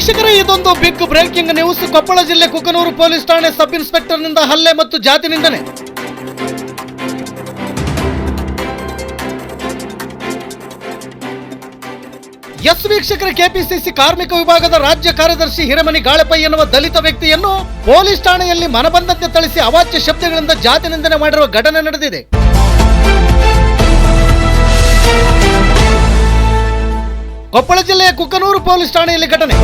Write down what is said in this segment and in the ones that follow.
ವೀಕ್ಷಕರೇ, ಇದೊಂದು big breaking news. Koppal ಜಿಲ್ಲೆ ಕುಕನೂರು ಪೊಲೀಸ್ ಠಾಣೆ ಸಬ್ ಇನ್ಸ್ಪೆಕ್ಟರ್ ನಿಂದ ಹಲ್ಲೆ ಮತ್ತು ಜಾತಿ ನಿಂದನೆ. ಎಸ್ ವೀಕ್ಷಕರ, ಕೆಪಿಸಿಸಿ ಕಾರ್ಮಿಕ ವಿಭಾಗದ ರಾಜ್ಯ ಕಾರ್ಯದರ್ಶಿ ಹಿರೇಮನಿ ಗಾಳಪ್ಪ ಎನ್ನುವ ದಲಿತ ವ್ಯಕ್ತಿಯನ್ನು ಪೊಲೀಸ್ ಠಾಣೆಯಲ್ಲಿ ಮನಬಂದಂತೆ ಥಳಿಸಿ ಅವಾಚ್ಯ ಶಬ್ದಗಳಿಂದ ಜಾತಿ ನಿಂದನೆ ಮಾಡಿರುವ ಘಟನೆ ನಡೆದಿದೆ. ಕೊಪ್ಪಳ ಜಿಲ್ಲೆಯ ಕುಕನೂರು ಪೊಲೀಸ್ ಠಾಣೆಯಲ್ಲಿ ಘಟನೆ.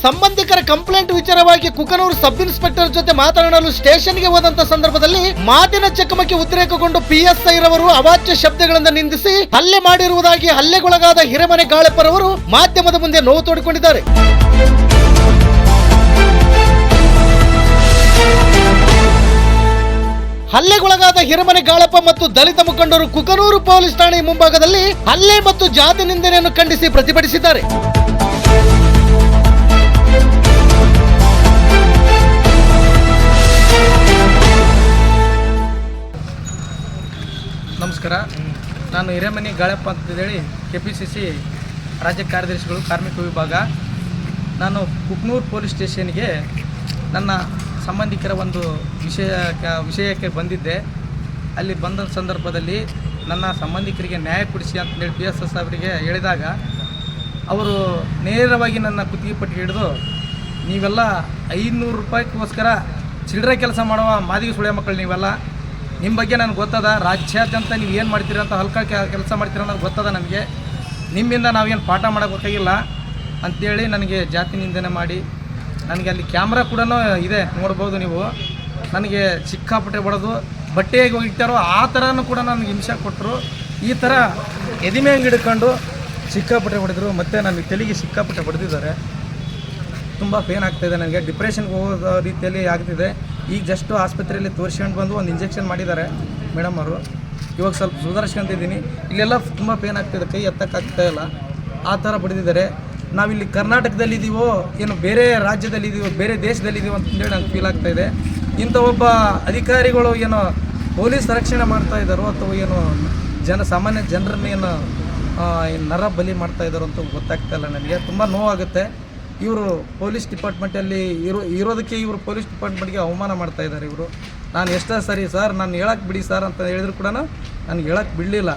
ಸಂಬಂಧಿಕರ ಕಂಪ್ಲೇಂಟ್ ವಿಚಾರವಾಗಿ ಕುಕನೂರು ಸಬ್ ಇನ್ಸ್ಪೆಕ್ಟರ್ ಜೊತೆ ಮಾತನಾಡಲು ಸ್ಟೇಷನ್ಗೆ ಹೋದಂತ ಸಂದರ್ಭದಲ್ಲಿ ಮಾತಿನ ಚಕಮಕಿ ಉದ್ರೇಕಗೊಂಡು PSI ರವರು ಅವಾಚ್ಯ ಶಬ್ದಗಳಿಂದ ನಿಂದಿಸಿ ಹಲ್ಲೆ ಮಾಡಿರುವುದಾಗಿ ಹಲ್ಲೆಗೊಳಗಾದ ಹಿರೇಮನೆ ಗಾಳಪ್ಪರವರು ಮಾಧ್ಯಮದ ಮುಂದೆ ನೋವು ತೋಡಿಕೊಂಡಿದ್ದಾರೆ. ಹಲ್ಲೆಗೊಳಗಾದ ಹಿರೇಮನೆ ಗಾಳಪ್ಪ ಮತ್ತು ದಲಿತ ಮುಖಂಡರು ಕುಕನೂರು ಪೊಲೀಸ್ ಠಾಣೆ ಮುಂಭಾಗದಲ್ಲಿ ಹಲ್ಲೆ ಮತ್ತು ಜಾತಿ ನಿಂದನೆಯನ್ನು ಖಂಡಿಸಿ ಪ್ರತಿಭಟಿಸಿದ್ದಾರೆ. ನಮಸ್ಕಾರ, ನಾನು ಹಿರೇಮನಿ ಗಾಳಪ್ಪ ಅಂತೇಳಿ KPCC ರಾಜ್ಯ ಕಾರ್ಯದರ್ಶಿಗಳು ಕಾರ್ಮಿಕ ವಿಭಾಗ. ನಾನು ಕುಕನೂರು ಪೊಲೀಸ್ ಸ್ಟೇಷನ್ಗೆ ನನ್ನ ಸಂಬಂಧಿಕರ ಒಂದು ವಿಷಯಕ್ಕೆ ಬಂದಿದ್ದೆ. ಅಲ್ಲಿ ಬಂದ ಸಂದರ್ಭದಲ್ಲಿ ನನ್ನ ಸಂಬಂಧಿಕರಿಗೆ ನ್ಯಾಯ ಕೊಡಿಸಿ ಅಂತೇಳಿ PSS ಅವರಿಗೆ ಹೇಳಿದಾಗ ಅವರು ನೇರವಾಗಿ ನನ್ನ ಕುತ್ತಿಗೆ ಪಟ್ಟಿಗೆ ಹಿಡಿದು, ನೀವೆಲ್ಲ 500 ರೂಪಾಯಿಗೋಸ್ಕರ ಚಿಲ್ಲರೆ ಕೆಲಸ ಮಾಡುವ ಮಾದಿಗೆ ಸುಳಿಯ ಮಕ್ಕಳು ನೀವೆಲ್ಲ, ನಿಮ್ಮ ಬಗ್ಗೆ ನನಗೆ ಗೊತ್ತದ, ರಾಜ್ಯಾದ್ಯಂತ ನೀವು ಏನು ಮಾಡ್ತೀರ ಅಂತ ಹಲ್ಕ ಕೆಲಸ ಮಾಡ್ತೀರ ಅನ್ನೋದು ಗೊತ್ತದ ನನಗೆ, ನಿಮ್ಮಿಂದ ನಾವೇನು ಪಾಠ ಮಾಡೋಕ್ಕಾಗಿಲ್ಲ ಅಂಥೇಳಿ ನನಗೆ ಜಾತಿ ನಿಂದನೆ ಮಾಡಿ, ನನಗೆ ಅಲ್ಲಿ ಕ್ಯಾಮ್ರಾ ಕೂಡ ಇದೆ ನೋಡ್ಬೋದು ನೀವು, ನನಗೆ ಸಿಕ್ಕಾಪಟ್ಟೆ ಹೊಡೆದು ಬಟ್ಟೆಗೆ ಹೋಗಿರ್ತಾರೋ ಆ ಥರನೂ ಕೂಡ ನನಗೆ ಹಿಂಸೆ ಕೊಟ್ಟರು. ಈ ಥರ ಎದಿಮೆ ಹಿಡ್ಕೊಂಡು ಸಿಕ್ಕಾಪಟ್ಟೆ ಹೊಡೆದ್ರು. ಮತ್ತು ನನಗೆ ತಲೆಗೆ ಸಿಕ್ಕಾಪಟ್ಟೆ ಹೊಡೆದಿದ್ದಾರೆ. ತುಂಬ ಪೇನ್ ಆಗ್ತಾಯಿದೆ ನನಗೆ, ಡಿಪ್ರೆಷನ್ಗೆ ಹೋಗೋ ರೀತಿಯಲ್ಲಿ ಆಗ್ತಿದೆ. ಈಗ ಜಸ್ಟು ಆಸ್ಪತ್ರೆಯಲ್ಲಿ ತೋರಿಸ್ಕೊಂಡು ಬಂದು ಒಂದು ಇಂಜೆಕ್ಷನ್ ಮಾಡಿದ್ದಾರೆ ಮೇಡಮ್ ಅವರು. ಇವಾಗ ಸ್ವಲ್ಪ ಸುಧಾರಿಸ್ಕೊಂತಿದ್ದೀನಿ. ಇಲ್ಲೆಲ್ಲ ತುಂಬ ಪೇನ್ ಆಗ್ತಿದೆ, ಕೈ ಎತ್ತಕ್ಕಾಗ್ತಾಯಿಲ್ಲ, ಆ ಥರ ಬಡಿದಿದ್ದಾರೆ. ನಾವಿಲ್ಲಿ ಕರ್ನಾಟಕದಲ್ಲಿದ್ದೀವೋ ಏನು ಬೇರೆ ರಾಜ್ಯದಲ್ಲಿದ್ದೀವೋ ಬೇರೆ ದೇಶದಲ್ಲಿದ್ದೀವೋ ಅಂತಂದೇಳಿ ನಂಗೆ ಫೀಲ್ ಆಗ್ತಾಯಿದೆ. ಇಂಥ ಒಬ್ಬ ಅಧಿಕಾರಿಗಳು ಏನು ಪೊಲೀಸ್ ರಕ್ಷಣೆ ಮಾಡ್ತಾಯಿದ್ದಾರೋ ಅಥವಾ ಏನು ಸಾಮಾನ್ಯ ಜನರನ್ನ ಏನು ನರ ಬಲಿ ಮಾಡ್ತಾಯಿದ್ದಾರೋ ಅಂತ ಗೊತ್ತಾಗ್ತಾಯಿಲ್ಲ ನನಗೆ. ತುಂಬ ನೋವಾಗುತ್ತೆ. ಇವರು ಪೊಲೀಸ್ ಡಿಪಾರ್ಟ್ಮೆಂಟಲ್ಲಿ ಇರೋದಕ್ಕೆ ಇವರು ಪೊಲೀಸ್ ಡಿಪಾರ್ಟ್ಮೆಂಟ್ಗೆ ಅವಮಾನ ಮಾಡ್ತಾಯಿದ್ದಾರೆ ಇವರು. ನಾನು ಎಷ್ಟೇ ಸರಿ ಸರ್, ನಾನು ಹೇಳಕ್ಕೆ ಬಿಡಿ ಸರ್ ಅಂತ ಹೇಳಿದ್ರು ಕೂಡ ನನಗೆ ಹೇಳಕ್ಕೆ ಬಿಡಲಿಲ್ಲ,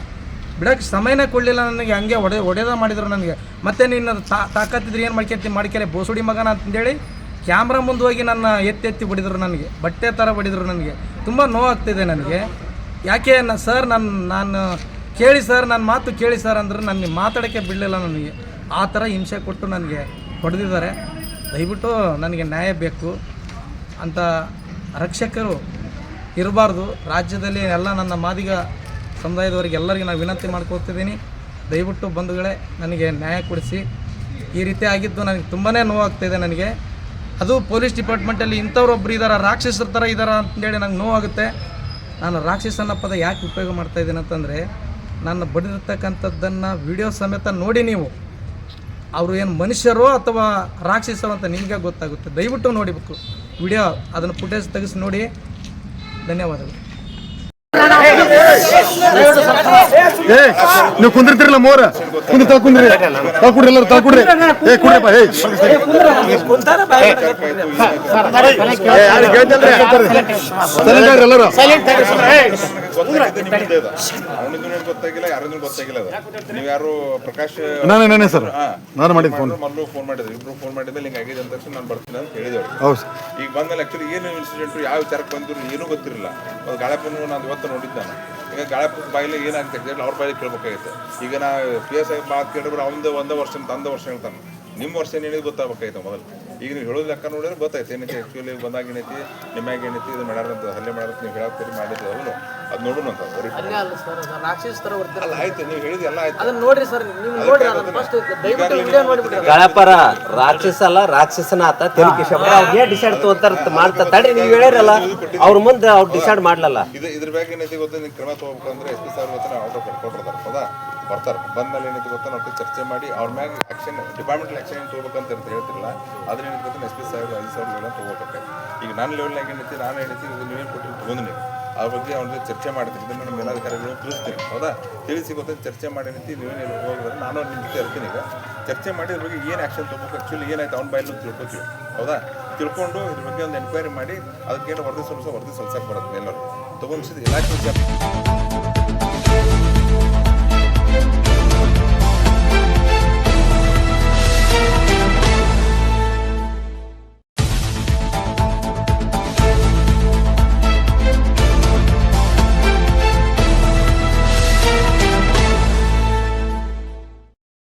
ಬಿಡೋಕ್ಕೆ ಸಮಯನೇ ಕೊಡಲಿಲ್ಲ ನನಗೆ. ಹಂಗೆ ಹೊಡೆದ ಮಾಡಿದ್ರು ನನಗೆ. ಮತ್ತೆ ನೀನು ತಾಕತ್ತಿದ್ರೆ ಏನು ಮಾಡ್ಕೊಳೆ ಬೋಸುಡಿ ಮಗನ ಅಂತಂದೇಳಿ ಕ್ಯಾಮ್ರಾ ಮುಂದೆ ಹೋಗಿ ನನ್ನ ಎತ್ತಿ ಹೊಡಿದ್ರು ನನಗೆ, ಬಟ್ಟೆ ಥರ ಹೊಡಿದ್ರು ನನಗೆ. ತುಂಬ ನೋವಾಗ್ತಿದೆ ನನಗೆ. ಯಾಕೆ ಸರ್ ನಾನು ಕೇಳಿ ಸರ್, ನನ್ನ ಮಾತು ಕೇಳಿ ಸರ್ ಅಂದ್ರೆ ನನಗೆ ಮಾತಾಡೋಕ್ಕೆ ಬಿಡಲಿಲ್ಲ ನನಗೆ. ಆ ಥರ ಹಿಂಸೆ ಕೊಟ್ಟು ನನಗೆ ಹೊಡೆದಿದ್ದಾರೆ. ದಯವಿಟ್ಟು ನನಗೆ ನ್ಯಾಯ ಬೇಕು ಅಂತ ರಕ್ಷಕರು ಇರಬಾರ್ದು ರಾಜ್ಯದಲ್ಲಿ. ಎಲ್ಲ ನನ್ನ ಮಾದಿಗ ಸಮುದಾಯದವರಿಗೆ ಎಲ್ಲರಿಗೆ ನಾನು ವಿನಂತಿ ಮಾಡ್ಕೊಳ್ತಿದ್ದೀನಿ, ದಯವಿಟ್ಟು ಬಂಧುಗಳೇ ನನಗೆ ನ್ಯಾಯ ಕೊಡಿಸಿ. ಈ ರೀತಿ ಆಗಿದ್ದು ನನಗೆ ತುಂಬಾ ನೋವಾಗ್ತಾಯಿದೆ ನನಗೆ. ಅದು ಪೊಲೀಸ್ ಡಿಪಾರ್ಟ್ಮೆಂಟಲ್ಲಿ ಇಂಥವ್ರೊಬ್ಬರು ಇದ್ದಾರೆ, ರಾಕ್ಷಸರ ಥರ ಇದ್ದಾರೆ ಅಂತೇಳಿ ನಂಗೆ ನೋವಾಗುತ್ತೆ. ನಾನು ರಾಕ್ಷಸನ ಪದ ಯಾಕೆ ಉಪಯೋಗ ಮಾಡ್ತಾಯಿದ್ದೀನಿ ಅಂತಂದರೆ, ನನ್ನ ಬಡಿದಿರ್ತಕ್ಕಂಥದ್ದನ್ನು ವಿಡಿಯೋ ಸಮೇತ ನೋಡಿ ನೀವು, ಅವರು ಏನು ಮನುಷ್ಯರೋ ಅಥವಾ ರಾಕ್ಷಸರು ಅಂತ ನಿಮಗೆ ಗೊತ್ತಾಗುತ್ತೆ. ದಯವಿಟ್ಟು ನೋಡಿಬೇಕು ವಿಡಿಯೋ, ಅದನ್ನು ಫುಟೇಜ್ ತೆಗೆಸಿ ನೋಡಿ. ಧನ್ಯವಾದಗಳು. ನೀವು ಕುಂದಿರ್ತಿರಲ್ಲ ಮೋರ ಕುಂದ್ರಿ ತಾಳ್ಕೊಡ್ರಿ ಎಲ್ಲರೂ ತಾಳ್ಕೊಡ್ರಿ. ಕುಡ್ರಪ್ಪ ಎಲ್ಲರೂ ಗೊತ್ತಾಗಿಲ್ಲ, ಯಾರನ್ನೂ ಗೊತ್ತಾಗಿಲ್ಲ. ನೀವು ಯಾರು ಪ್ರಕಾಶ್? ನಾನೇ ಸರ್, ನಾನು ಮಾಡಿದ್ದು ಫೋನ್. ಮೊದಲು ಫೋನ್ ಮಾಡಿದ್ರು, ಇಬ್ರು ಫೋನ್ ಮಾಡಿದ್ಮೇಲೆ ಹಿಂಗೆ ಆಗಿದೆ ಅಂತ ತಕ್ಷಣ ನಾನು ಬರ್ತೀನಿ ಅಂತ ಹೇಳಿದೆವು. ಹೌದು. ಈಗ ಬಂದ್ಮೇಲೆ ಆ್ಯಕ್ಚುಲಿ ಏನು ಇನ್ಸಿಡೆಂಟು ಯಾವ ವಿಚಾರಕ್ಕೆ ಬಂದಿರು ಏನೂ ಗೊತ್ತಿರಲಿಲ್ಲ. ಅದು ಗಾಳಪ್ಪನ ನಾನು ಇವತ್ತು ನೋಡಿದ್ದು ನಾನು. ಈಗ ಗಾಳಪ್ಪನ ಬಾಯಿಲೆ ಏನಾಗುತ್ತೆ ಎಕ್ಸಾಕ್ಟ್ ಅವ್ರ ಬಾಯಿಲೆ ಕೇಳ್ಬೇಕಾಗಿತ್ತು. ಈಗ ನಾ PSI ಮಾತು ಕೇಳಿದ್ರೆ ಒಂದೇ ವರ್ಷ ಹೇಳ್ತಾನೆ, ನಿಮ್ಮ ವರ್ಷ ಏನೇನಿದೆ ಗೊತ್ತಾಗಬೇಕಾಯ್ತು ಮೊದಲು. ಈಗ ನೀವು ಹೇಳೋದು ಲೆಕ್ಕ ನೋಡಿದ್ರೆ ಗೊತ್ತಾಯ್ತು ಏನೈತಿ ಆ್ಯಕ್ಚುಲಿ ಬಂದಾಗ ಏನೈತಿ, ನಿಮ್ಮಾಗ ಏನೈತಿ, ಇದು ಮಾಡ್ಯಾರಂತ ಹಲ್ಲೆ ಮಾಡೋದು ನೀವು ಹೇಳಾಕ್ತೀರಿ ಮಾಡಿದ್ದು ಅವನು ಅದು ನೋಡೋಣ ಅಂತ. ಆಯ್ತು, ನೀವು ಹೇಳಿದ ಎಲ್ಲ ಆಯ್ತು. ಗಾಳಪ್ಪರ ರಾಕ್ಷಸ ಅಲ್ಲ, ರಾಕ್ಷಸನ ಆತ ತೆಲುಗಿ ಶಬ್ದ ಅವ್ರಿಗೆ ಡಿಸೈಡ್ ತಗೋತಾರ ಮಾಡ್ತಾ ತಡ್ರಿ. ನೀವು ಹೇಳಿರಲ್ಲ ಅವ್ರ ಮುಂದೆ ಅವ್ರು ಡಿಸೈಡ್ ಮಾಡ್ಲಲ್ಲ. ಇದ್ರ ಬಗ್ಗೆ ಏನೈತಿ ಗೊತ್ತಾ, ನೀವು ಕ್ರಮ ತಗೋಬೇಕಂದ್ರೆ SP ಸಾರ್ ಗೊತ್ತಾ ಆರ್ಡರ್ ಕೊಟ್ಟಿರ್ತಾರೆ. ಹೌದಾ, ಬರ್ತಾರೆ. ಬಂದ್ಮೇಲೆ ಏನೈತಿ ಗೊತ್ತಾ, ನಾವು ಚರ್ಚೆ ಮಾಡಿ ಅವ್ರ ಮ್ಯಾಗ ಆಕ್ಷನ್ ಡಿಪಾರ್ಟ್ಮೆಂಟಲ್ ಆಕ್ಷನ್ ಏನು ತೊಗೋಬೇಕಂತ ಹೇಳ್ತಿರಲ್ಲ, ಅದನ್ನ ಏನೈತಿ ಗೊತ್ತಾ SP ಸಾಹೇಬ್ 5,000 ಲೆವೆಲ್ ತೊಗೋಬೇಕಾಗ್ತದೆ. ಈಗ ನನ್ನ ಲೆವೆಲ್ನಾಗ ಏನೈತಿ, ನಾನು ಏನೈತಿ ನೀವೇನು ಕೊಟ್ಟಿರಿ ತೊಗೊಂಡು ನೀವು ಅದ್ರ ಬಗ್ಗೆ ಅವ್ರ ಜೊತೆ ಚರ್ಚೆ ಮಾಡ್ತೀನಿ. ಇದನ್ನು ನಮ್ಮ ಮೇಲಾಧಿಕಾರಿಗಳು ತಿಳಿಸ್ತೀನಿ. ಹೌದಾ, ತಿಳಿಸಿ ಗೊತ್ತಾಗ ಚರ್ಚೆ ಮಾಡಿ ನಿಂತು ನೀವೇನು ಹೋಗಿದ್ರೆ ನಾನು ನಿಮ್ಮ ಜೊತೆ ಇರ್ತೀನಿ. ಈಗ ಚರ್ಚೆ ಮಾಡಿ ಇದ್ರ ಬಗ್ಗೆ ಏನು ಆ್ಯಕ್ಷನ್ ತೊಗೋಬೇಕು, ಆ್ಯಕ್ಚುಲಿ ಏನಾಯ್ತು ಅವ್ನ ಬಾಯಲ್ಲೂ ತಿಳ್ಕೊತೀವಿ. ಹೌದಾ, ತಿಳ್ಕೊಂಡು ಇದ್ರ ಬಗ್ಗೆ ಒಂದು ಎನ್ಕ್ವೈರಿ ಮಾಡಿ ಅದಕ್ಕೇನು ವರದಿ ಸಲ್ಲಿಸಕ್ಕೆ ಬರುತ್ತೆ ಎಲ್ಲರೂ ತೊಗೊಂಡಿಸಿದ ಇಲಾಖೆ